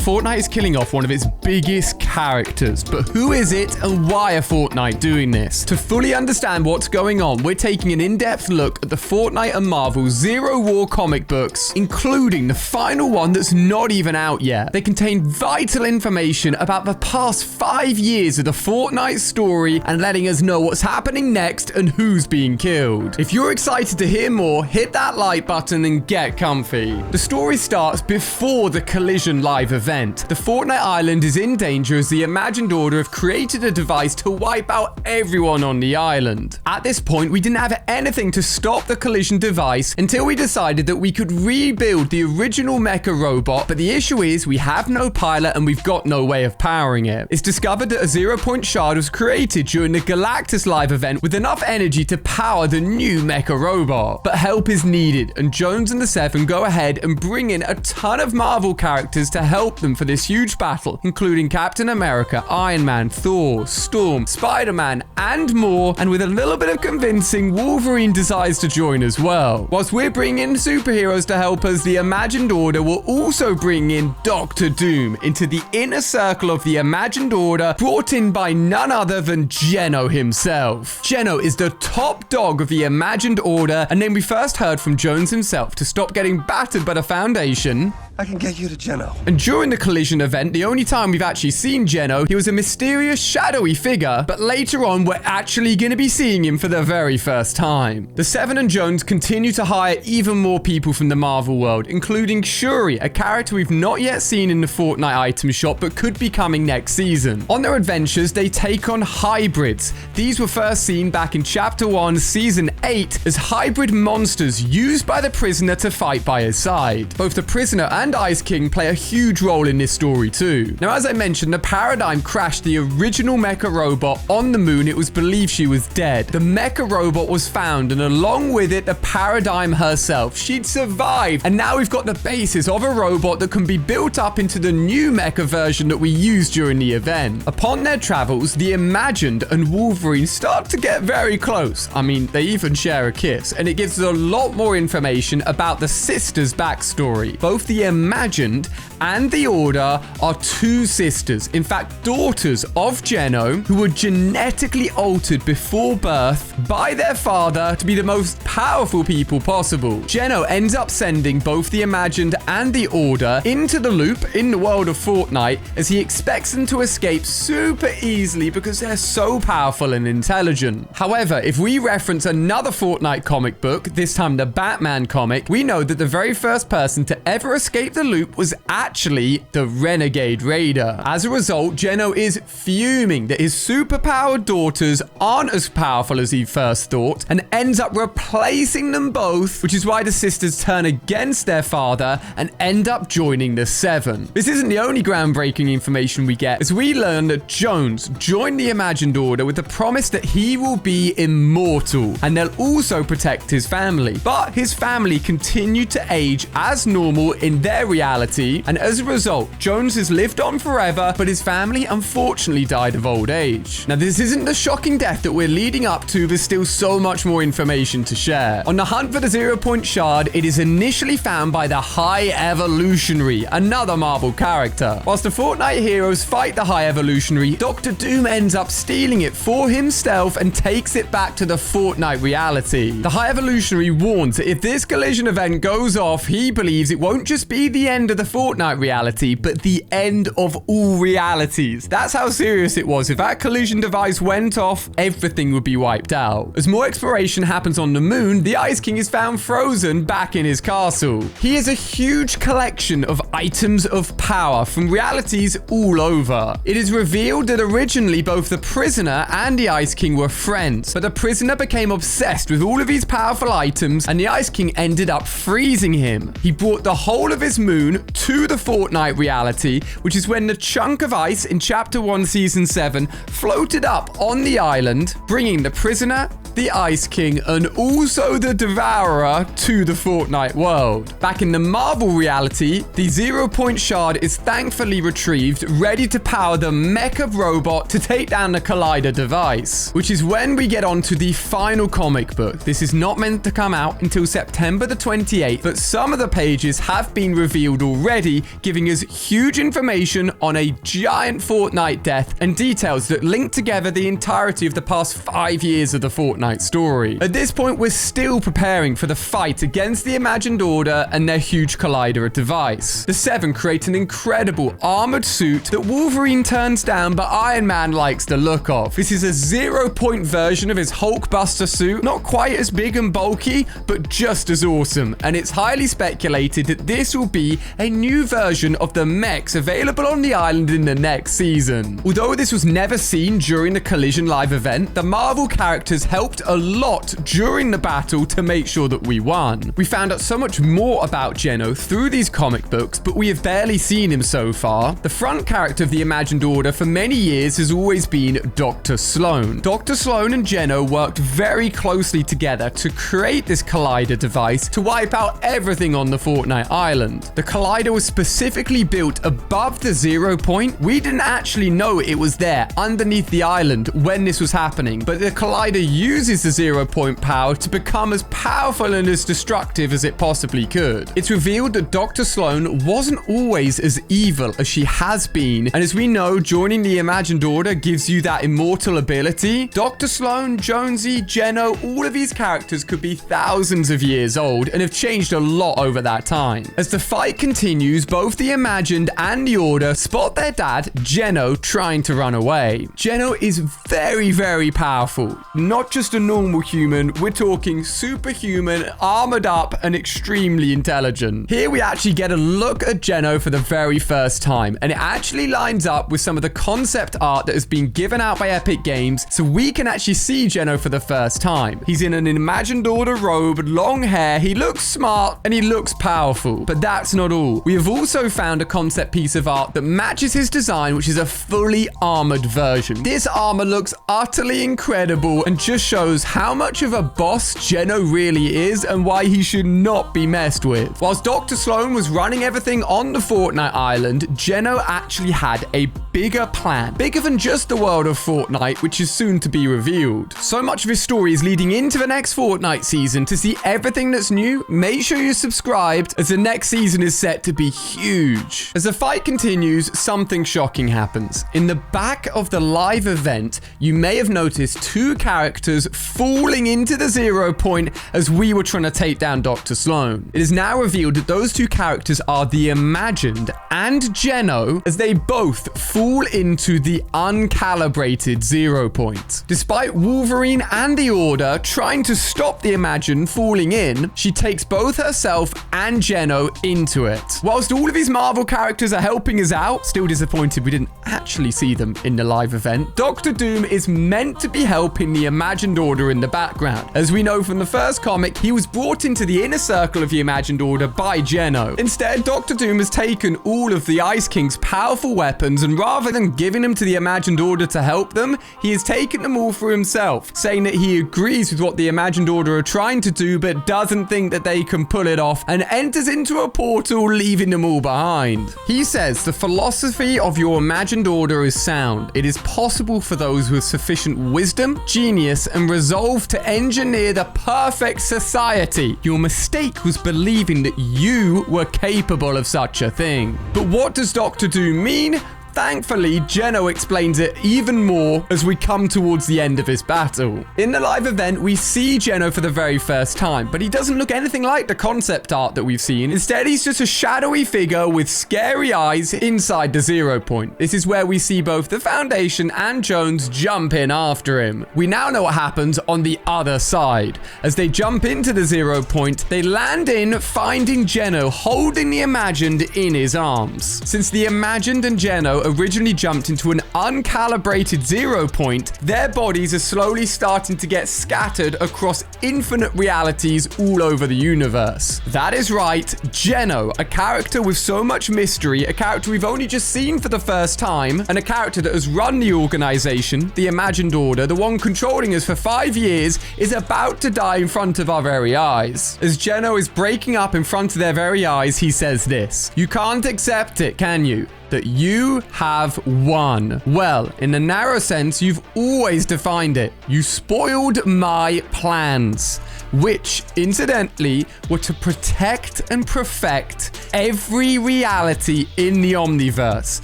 Fortnite is killing off one of its biggest characters, but who is it and why are Fortnite doing this? To fully understand what's going on, we're taking an in-depth look at the Fortnite and Marvel Zero War comic books, including the final one that's not even out yet. They contain vital information about the past 5 years of the Fortnite story and letting us know what's happening next and who's being killed. If you're excited to hear more, hit that like button and get comfy. The story starts before the Collision live event. The Fortnite island is in danger as the Imagined Order have created a device to wipe out everyone on the island. At this point, we didn't have anything to stop the Collision device until we decided that we could rebuild the original mecha robot, but the issue is we have no pilot and we've got no way of powering it. It's discovered that a 0-point shard was created during the Galactus live event with enough energy to power the new mecha robot. But help is needed, and Jones and the Seven go ahead and bring in a ton of Marvel characters to help them for this huge battle, including Captain America, Iron Man, Thor, Storm, Spider-Man, and more. And with a little bit of convincing, Wolverine decides to join as well. Whilst we're bringing in superheroes to help us, the Imagined Order will also bring in Doctor Doom into the inner circle of the Imagined Order, brought in by none other than Geno himself. Geno is the top dog of the Imagined Order, and then we first heard from Jones himself to stop getting battered by the Foundation. I can get you to Geno. And during the Collision event, the only time we've actually seen Geno, he was a mysterious, shadowy figure, but later on, we're actually going to be seeing him for the very first time. The Seven and Jones continue to hire even more people from the Marvel world, including Shuri, a character we've not yet seen in the Fortnite item shop, but could be coming next season. On their adventures, they take on hybrids. These were first seen back in Chapter 1, Season 8, as hybrid monsters used by the prisoner to fight by his side. Both the prisoner and Ice King play a huge role in this story too. Now, as I mentioned, the Paradigm crashed the original mecha robot on the moon. It was believed she was dead. The mecha robot was found, and along with it, the Paradigm herself. She'd survived, and now we've got the basis of a robot that can be built up into the new mecha version that we used during the event. Upon their travels, the Imagined and Wolverine start to get very close. I mean, they even share a kiss, and it gives us a lot more information about the sisters' backstory. Both the Imagined and the Order are two sisters, in fact daughters of Geno, who were genetically altered before birth by their father to be the most powerful people possible. Geno ends up sending both the Imagined and the Order into the loop in the world of Fortnite, as he expects them to escape super easily because they're so powerful and intelligent. However, if we reference another Fortnite comic book, this time the Batman comic, we know that the very first person to ever escape the loop was actually the Renegade Raider. As a result, Geno is fuming that his superpowered daughters aren't as powerful as he first thought, and ends up replacing them both, which is why the sisters turn against their father and end up joining the Seven. This isn't the only groundbreaking information we get, as we learn that Jones joined the Imagined Order with the promise that he will be immortal, and they'll also protect his family. But his family continued to age as normal in their reality, and as a result, Jones has lived on forever, but his family unfortunately died of old age. Now, this isn't the shocking death that we're leading up to. There's still so much more information to share. On the hunt for the 0-point shard, it is initially found by the High Evolutionary, another Marvel character. Whilst the Fortnite heroes fight the High Evolutionary, Doctor Doom ends up stealing it for himself and takes it back to the Fortnite reality. The High Evolutionary warns that if this Collision event goes off, he believes it won't just be the end of the Fortnite reality, but the end of all realities. That's how serious it was. If that Collision device went off, everything would be wiped out. As more exploration happens on the moon, the Ice King is found frozen back in his castle. He has a huge collection of items of power from realities all over. It is revealed that originally both the prisoner and the Ice King were friends, but the prisoner became obsessed with all of these powerful items, and the Ice King ended up freezing him. He brought the whole of his moon to the Fortnite reality, which is when the chunk of ice in Chapter 1, Season 7 floated up on the island, bringing the prisoner the Ice King, and also the Devourer to the Fortnite world. Back in the Marvel reality, the 0 Point Shard is thankfully retrieved, ready to power the mech of robot to take down the Collider device, which is when we get on to the final comic book. This is not meant to come out until September the 28th, but some of the pages have been revealed already, giving us huge information on a giant Fortnite death and details that link together the entirety of the past 5 years of the Fortnite story. At this point, we're still preparing for the fight against the Imagined Order and their huge Collider device. The Seven create an incredible armored suit that Wolverine turns down, but Iron Man likes the look of. This is a 0 Point version of his Hulkbuster suit, not quite as big and bulky, but just as awesome, and it's highly speculated that this will be a new version of the mechs available on the island in the next season. Although this was never seen during the Collision live event, the Marvel characters helped a lot during the battle to make sure that we won. We found out so much more about Geno through these comic books, but we have barely seen him so far. The front character of the Imagined Order for many years has always been Dr. Sloan. Dr. Sloan and Geno worked very closely together to create this Collider device to wipe out everything on the Fortnite island. The Collider was specifically built above the 0 Point. We didn't actually know it was there underneath the island when this was happening, but the Collider uses the 0 Point power to become as powerful and as destructive as it possibly could. It's revealed that Dr. Sloan wasn't always as evil as she has been, and as we know, joining the Imagined Order gives you that immortal ability. Dr. Sloan, Jonesy, Geno, all of these characters could be thousands of years old and have changed a lot over that time. As the fight continues, both the Imagined and the Order spot their dad, Geno, trying to run away. Geno is very, very powerful. Not just a normal human, we're talking superhuman, armored up, and extremely intelligent. Here we actually get a look at Geno for the very first time, and it actually lines up with some of the concept art that has been given out by Epic Games, so we can actually see Geno for the first time. He's in an Imagined Order robe, long hair, he looks smart, and he looks powerful. But that's not all. We have also found a concept piece of art that matches his design, which is a fully armored version. This armor looks utterly incredible and just shows how much of a boss Geno really is and why he should not be messed with. Whilst Dr. Sloan was running everything on the Fortnite island, Geno actually had a bigger plan. Bigger than just the world of Fortnite, which is soon to be revealed. So much of his story is leading into the next Fortnite season. To see everything that's new, make sure you're subscribed, as the next season is set to be huge. As the fight continues, something shocking happens. In the back of the live event, you may have noticed two characters falling into the 0 Point as we were trying to take down Dr. Sloan. It is now revealed that those two characters are the Imagined and Geno, as they both fall into the uncalibrated 0 Point. Despite Wolverine and the Order trying to stop the Imagined falling in, she takes both herself and Geno into it. Whilst all of these Marvel characters are helping us out, still disappointed we didn't actually see them in the live event, Doctor Doom is meant to be helping the Imagined Order in the background. As we know from the first comic, he was brought into the inner circle of the Imagined Order by Geno. Instead, Doctor Doom has taken all of the Ice King's powerful weapons, and rather than giving them to the Imagined Order to help them, he has taken them all for himself, saying that he agrees with what the Imagined Order are trying to do, but doesn't think that they can pull it off, and enters into a portal, leaving them all behind. He says the philosophy of your Imagined Order is sound. It is possible for those with sufficient wisdom, genius, and resolve to engineer the perfect society. Your mistake was believing that you were capable of such a thing. But what does Doctor Doom mean? Thankfully, Geno explains it even more as we come towards the end of his battle. In the live event, we see Geno for the very first time, but he doesn't look anything like the concept art that we've seen. Instead, he's just a shadowy figure with scary eyes inside the 0 Point. This is where we see both the Foundation and Jones jump in after him. We now know what happens on the other side. As they jump into the 0 Point, they land in, finding Geno holding the Imagined in his arms. Since the Imagined and Geno originally jumped into an uncalibrated 0 point, their bodies are slowly starting to get scattered across infinite realities all over the universe. That is right, Geno, a character with so much mystery, a character we've only just seen for the first time, and a character that has run the organization, the Imagined Order, the one controlling us for 5 years, is about to die in front of our very eyes. As Geno is breaking up in front of their very eyes, he says this: "You can't accept it, can you? That you have won." Well, in a narrow sense, you've always defined it. You spoiled my plans, which, incidentally, were to protect and perfect every reality in the Omniverse.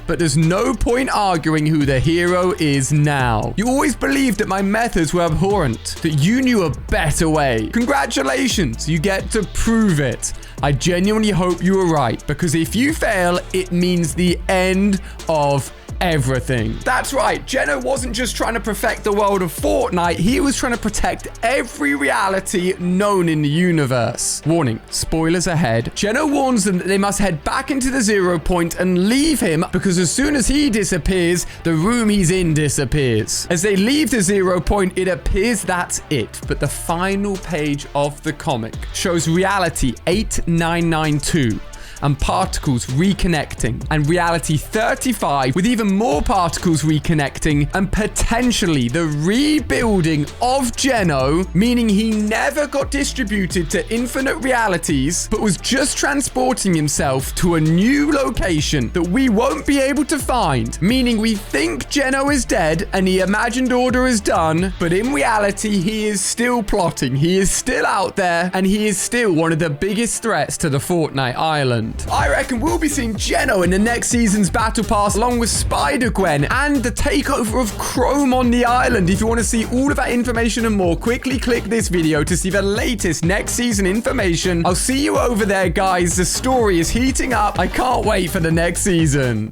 But there's no point arguing who the hero is now. You always believed that my methods were abhorrent, that you knew a better way. Congratulations, you get to prove it. I genuinely hope you were right, because if you fail, it means the end of everything. That's right, Geno wasn't just trying to perfect the world of Fortnite, he was trying to protect every reality known in the universe. Warning, spoilers ahead. Geno warns them that they must head back into the 0 point and leave him, because as soon as he disappears, the room he's in disappears. As they leave the 0 point, it appears that's it. But the final page of the comic shows reality 8992. And particles reconnecting, and reality 35 with even more particles reconnecting, and potentially the rebuilding of Geno, meaning he never got distributed to infinite realities, but was just transporting himself to a new location that we won't be able to find, meaning we think Geno is dead and the Imagined Order is done, but in reality, he is still plotting, he is still out there, and he is still one of the biggest threats to the Fortnite island. I reckon we'll be seeing Geno in the next season's Battle Pass, along with Spider-Gwen and the takeover of Chrome on the island. If you want to see all of that information and more, quickly click this video to see the latest next season information. I'll see you over there, guys. The story is heating up. I can't wait for the next season.